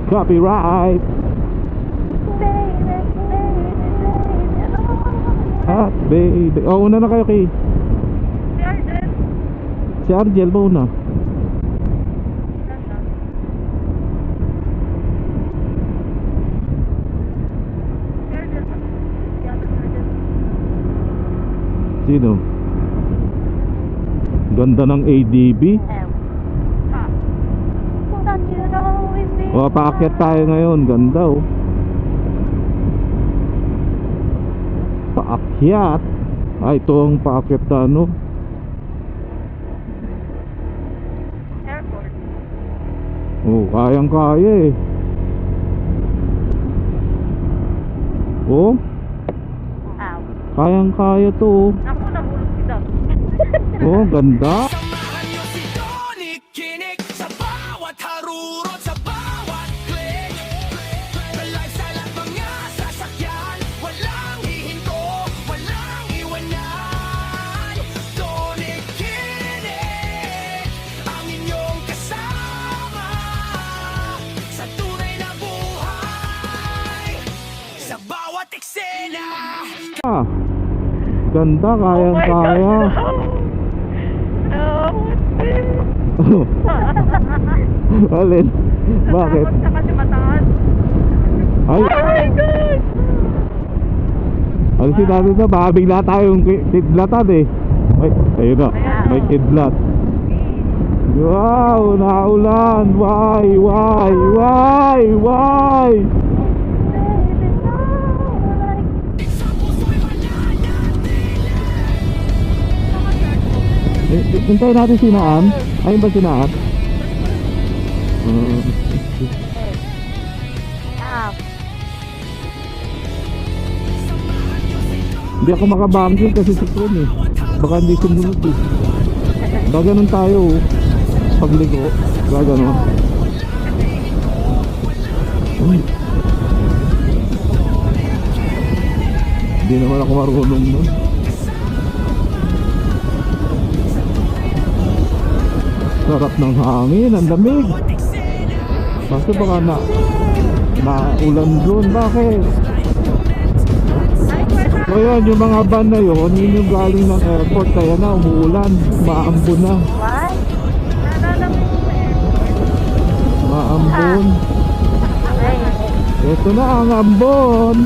Copyright. Hot baby. Oh, una na kayo kay Si Arden. si Argel ba una? Sino? Ganda ng ADB. O, paakyat tayo ngayon. Ganda oh. Paakyat. Ay, ito ang paakyat na ano. Airport. Oh, kayang kaya eh. Oh, Ow. kayang kaya to oh. Naku, nahulog kita. Oh, ganda. Samahan niyo si Tonic, kinig sa bawat harurot, sa bawat click. Live sa mga sasakyan, walang hihinto, walang iwanan. Tonic, kinig, ang inyong kasama sa tunay na buhay, sa bawat eksena. Ah, ganda, kayang kaya. Oh, what's this? Alin? Bakit? Natakot ka kasi mataas. Ay, Oh my God! alisin natin na, baka bigla tayong kidlatan eh. Ay, ayun na, may kidlat. Wow, naulan. Why? Hintayin natin si Naan. Ayun ba si Naan? Ah, Hindi ako makabangkit kasi si Kron eh. Baka hindi sumunod eh. Gaganon tayo oh. Pagligo. Gaganon. Uy. Hindi naman ako marunong nun. Sarap ng hangin, ang lamig. Basta baka na ulan doon. Bakit? So yun, yung mga van na yun, yun yung galing ng airport. Kaya na, umuulan, maambon na. what? Naalala mo yung Maambon. Ay, Ito na ang ambon.